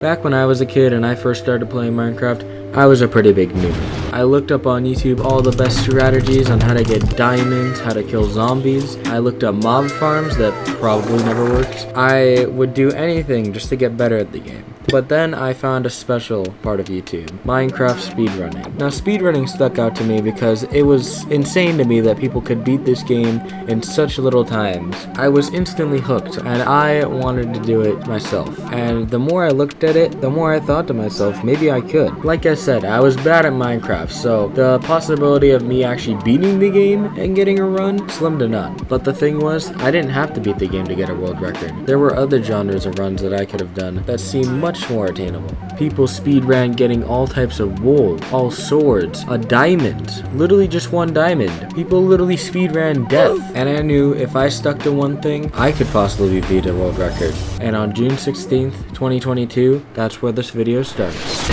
Back when I was a kid and I first started playing Minecraft, I was a pretty big noob. I looked up on YouTube all the best strategies on how to get diamonds, how to kill zombies. I looked up mob farms that probably never worked. I would do anything just to get better at the game. But then I found a special part of YouTube, Minecraft speedrunning. Now speedrunning stuck out to me because it was insane to me that people could beat this game in such little times. I was instantly hooked and I wanted to do it myself. And the more I looked at it, the more I thought to myself, maybe I could. Like I said, I was bad at Minecraft, so the possibility of me actually beating the game and getting a run, slim to none. But the thing was, I didn't have to beat the game to get a world record. There were other genres of runs that I could have done that seemed much more attainable. People speedran getting all types of wool, all swords, a diamond, literally just one diamond. People literally speedran death. And I knew if I stuck to one thing, I could possibly beat a world record. And on June 16th, 2022, that's where this video starts.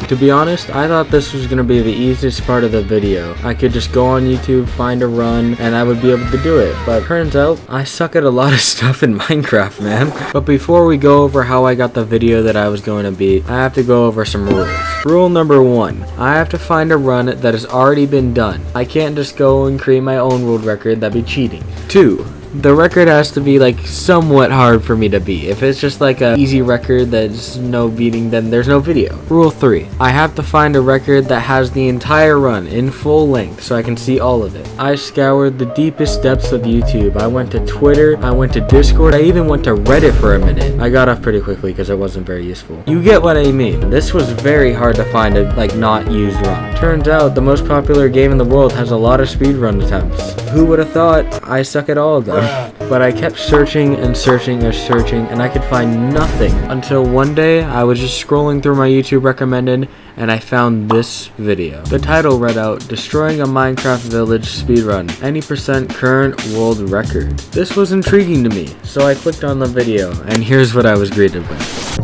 To be honest, I thought this was going to be the easiest part of the video. I could just go on YouTube, find a run, and I would be able to do it. But turns out, I suck at a lot of stuff in Minecraft, man. But before we go over how I got the video that I was going to be, I have to go over some rules. Rule number 1, I have to find a run that has already been done. I can't just go and create my own world record, that'd be cheating. 2, the record has to be like somewhat hard for me to beat. If it's just like a easy record that's no beating, then there's no video. Rule 3, I have to find a record that has the entire run in full length so I can see all of it. I scoured the deepest depths of YouTube. I went to Twitter, I went to Discord, I even went to Reddit for a minute. I got off pretty quickly because it wasn't very useful. You get what I mean. This was very hard to find a not used run. Turns out the most popular game in the world has a lot of speedrun attempts. Who would have thought? I suck at all of them. But I kept searching and searching and searching and I could find nothing until one day I was just scrolling through my YouTube recommended and I found this video. The title read out, Destroying a Minecraft Village Speedrun, any % current world record. This was intriguing to me, so I clicked on the video and here's what I was greeted with.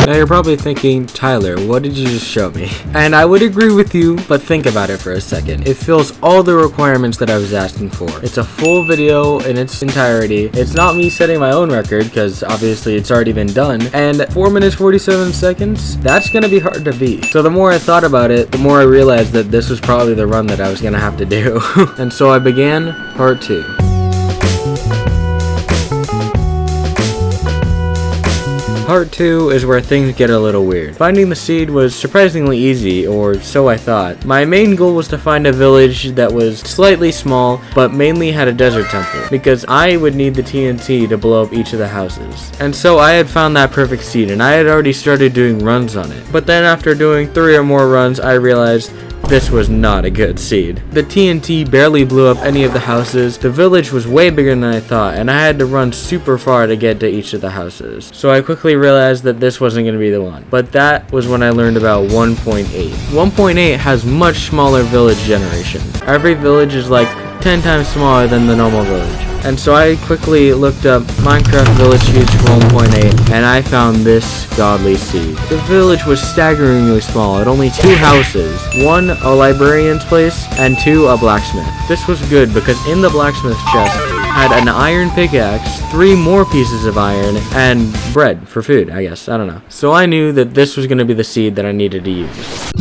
Now you're probably thinking, Tyler, what did you just show me? And I would agree with you, but think about it for a second. It fills all the requirements that I was asking for. It's a full video in its entirety. It's not me setting my own record, because obviously it's already been done. And 4 minutes 47 seconds, that's gonna be hard to beat. So the more I thought about it, the more I realized that this was probably the run that I was gonna have to do. And so I began part 2. Part 2 is where things get a little weird. Finding the seed was surprisingly easy, or so I thought. My main goal was to find a village that was slightly small, but mainly had a desert temple, because I would need the TNT to blow up each of the houses. And so I had found that perfect seed, and I had already started doing runs on it. But then after doing 3 or more runs, I realized this was not a good seed. The TNT barely blew up any of the houses, the village was way bigger than I thought, and I had to run super far to get to each of the houses. So I quickly realized that this wasn't going to be the one. But that was when I learned about 1.8. 1.8 has much smaller village generation. Every village is like 10 times smaller than the normal village. And so I quickly looked up Minecraft village seeds for 1.8 and I found this godly seed. The village was staggeringly small. It had only 2 houses. 1 a librarian's place and 2 a blacksmith. This was good because in the blacksmith chest had an iron pickaxe, 3 more pieces of iron, and bread for food, I guess. I don't know. So I knew that this was going to be the seed that I needed to use.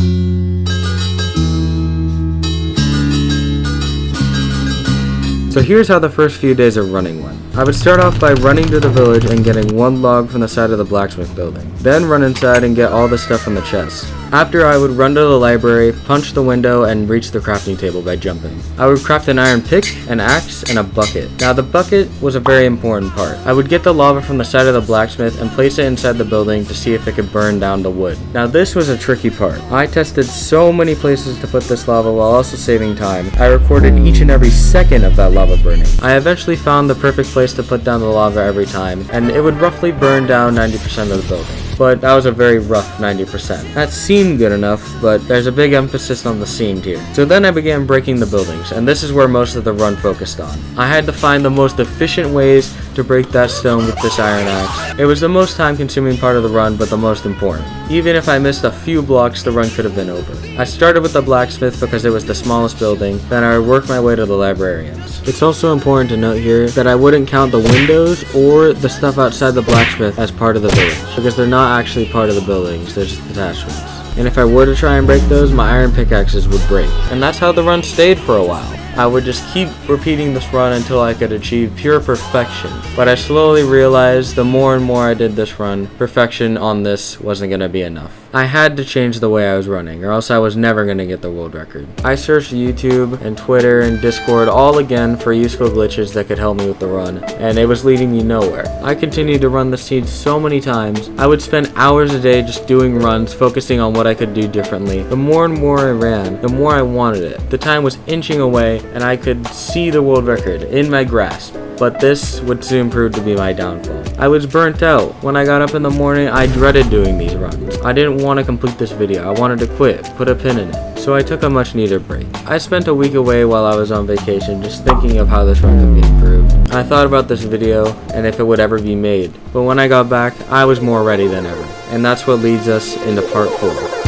So here's how the first few days of running went. I would start off by running to the village and getting 1 log from the side of the blacksmith building. Then run inside and get all the stuff from the chest. After, I would run to the library, punch the window, and reach the crafting table by jumping. I would craft an iron pick, an axe, and a bucket. Now the bucket was a very important part. I would get the lava from the side of the blacksmith and place it inside the building to see if it could burn down the wood. Now this was a tricky part. I tested so many places to put this lava while also saving time. I recorded each and every second of that lava burning. I eventually found the perfect place to put down the lava every time, and it would roughly burn down 90% of the building. But that was a very rough 90%. That seemed good enough, but there's a big emphasis on the seamed here. So then I began breaking the buildings, and this is where most of the run focused on. I had to find the most efficient ways to break that stone with this iron axe. It was the most time-consuming part of the run, but the most important. Even if I missed a few blocks, the run could have been over. I started with the blacksmith because it was the smallest building, then I would work my way to the librarians. It's also important to note here that I wouldn't count the windows or the stuff outside the blacksmith as part of the village, because they're not actually part of the buildings, they're just attachments. And if I were to try and break those, my iron pickaxes would break. And that's how the run stayed for a while. I would just keep repeating this run until I could achieve pure perfection. But I slowly realized the more and more I did this run, perfection on this wasn't going to be enough. I had to change the way I was running, or else I was never going to get the world record. I searched YouTube and Twitter and Discord all again for useful glitches that could help me with the run, and it was leading me nowhere. I continued to run the seed so many times. I would spend hours a day just doing runs, focusing on what I could do differently. The more and more I ran, the more I wanted it. The time was inching away, and I could see the world record in my grasp. But this would soon prove to be my downfall. I was burnt out. When I got up in the morning, I dreaded doing these runs. I didn't want to complete this video. I wanted to quit, put a pin in it. So I took a much needed break. I spent a week away while I was on vacation just thinking of how this run could be improved. I thought about this video and if it would ever be made. But when I got back, I was more ready than ever. And that's what leads us into part 4.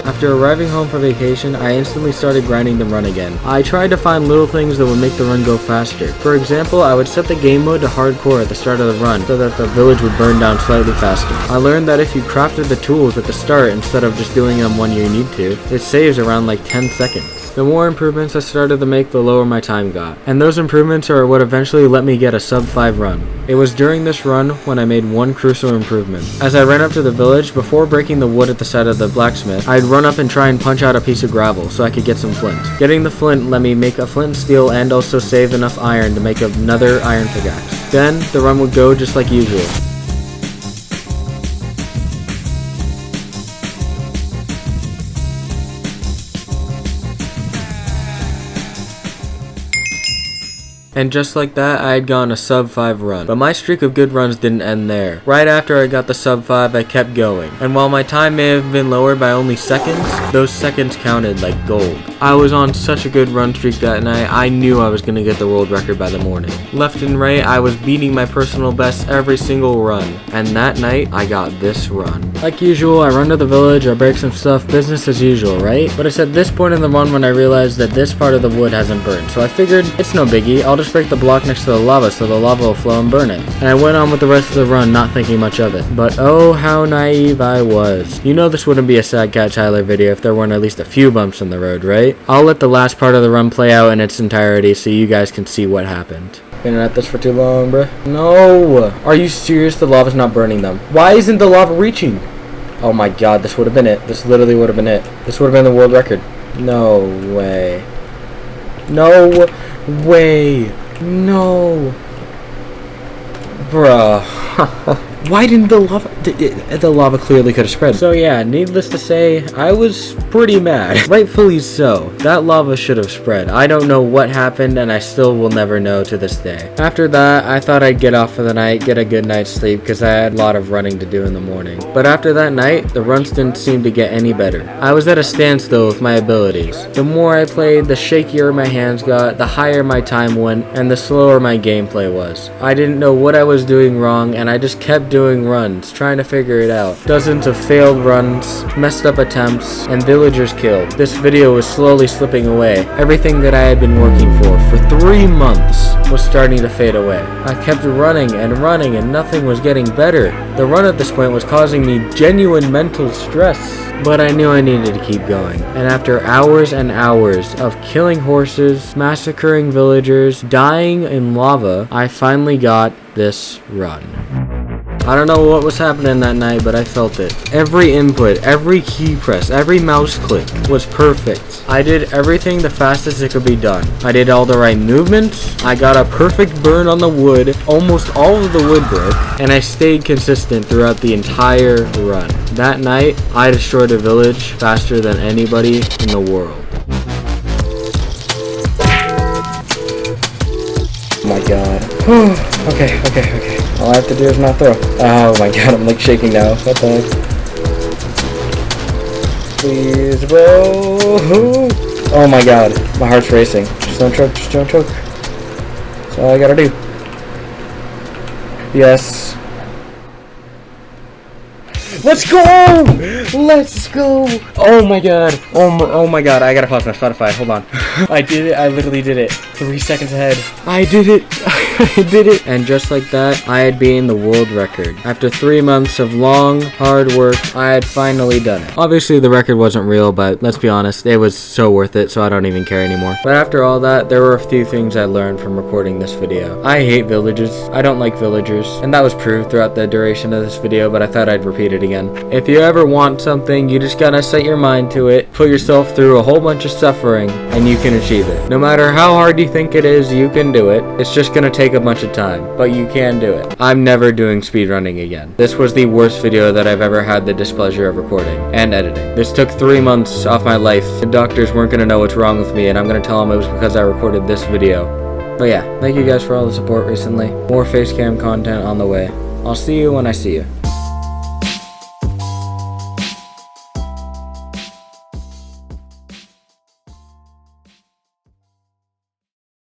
After arriving home for vacation, I instantly started grinding the run again. I tried to find little things that would make the run go faster. For example, I would set the game mode to hardcore at the start of the run so that the village would burn down slightly faster. I learned that if you crafted the tools at the start instead of just doing them when you need to, it saves around like 10 seconds. The more improvements I started to make, the lower my time got. And those improvements are what eventually let me get a sub 5 run. It was during this run when I made one crucial improvement. As I ran up to the village, before breaking the wood at the side of the blacksmith, I'd run up and try and punch out a piece of gravel so I could get some flint. Getting the flint let me make a flint and steel and also save enough iron to make another iron pickaxe. Then the run would go just like usual. And just like that, I had gone a sub 5 run. But my streak of good runs didn't end there. Right after I got the sub 5, I kept going. And while my time may have been lowered by only seconds, those seconds counted like gold. I was on such a good run streak that night, I knew I was going to get the world record by the morning. Left and right, I was beating my personal best every single run. And that night, I got this run. Like usual, I run to the village, I break some stuff, business as usual, right? But it's at this point in the run when I realized that this part of the wood hasn't burned. So I figured, it's no biggie, I'll just break the block next to the lava so the lava will flow and burn it. And I went on with the rest of the run, not thinking much of it. But oh, how naive I was. You know this wouldn't be a Sad Cat Tyler video if there weren't at least a few bumps in the road, right? I'll let the last part of the run play out in its entirety so you guys can see what happened. Been at this for too long, bruh. No! Are you serious? The lava's not burning them. Why isn't the lava reaching? Oh my god, this would have been it. This literally would have been it. This would have been the world record. No way. No way. No. Bruh. Why didn't the lava... The lava clearly could have spread. So yeah, needless to say, I was pretty mad. Rightfully so. That lava should have spread. I don't know what happened, and I still will never know to this day. After that, I thought I'd get off for the night, get a good night's sleep, because I had a lot of running to do in the morning. But after that night, the runs didn't seem to get any better. I was at a standstill with my abilities. The more I played, the shakier my hands got, the higher my time went, and the slower my gameplay was. I didn't know what I was doing wrong, and I just kept doing runs, trying to figure it out. Dozens of failed runs, messed up attempts, and villagers killed. This video was slowly slipping away. Everything that I had been working for 3 months was starting to fade away. I kept running and nothing was getting better. The run at this point was causing me genuine mental stress. But I knew I needed to keep going. And after hours and hours of killing horses, massacring villagers, dying in lava, I finally got this run. I don't know what was happening that night, but I felt it. Every input, every key press, every mouse click was perfect. I did everything the fastest it could be done. I did all the right movements. I got a perfect burn on the wood. Almost all of the wood broke, and I stayed consistent throughout the entire run. That night, I destroyed a village faster than anybody in the world. Oh my god. Okay. All I have to do is not throw. Oh my god, I'm like shaking now. What the heck? Please, bro. Oh my god, my heart's racing. Just don't choke, That's all I gotta do. Yes. Let's go! Oh my god. Oh my god. I gotta pause my Spotify. Hold on. I did it. I literally did it. 3 seconds ahead. I did it. I did it. And just like that, I had beaten the world record. After 3 months of long, hard work, I had finally done it. Obviously, the record wasn't real, but let's be honest, it was so worth it, so I don't even care anymore. But after all that, there were a few things I learned from recording this video. I hate villages. I don't like villagers. And that was proved throughout the duration of this video, but I thought I'd repeat it again. If you ever want something, you just gotta set your mind to it, put yourself through a whole bunch of suffering, and you can achieve it. No matter how hard you think it is, you can do it. It's just gonna take a bunch of time, but you can do it. I'm never doing speedrunning again. This was the worst video that I've ever had the displeasure of recording and editing. This took 3 months off my life. The doctors weren't gonna know what's wrong with me, and I'm gonna tell them it was because I recorded this video. But yeah, thank you guys for all the support recently. More face cam content on the way. I'll see you when I see you.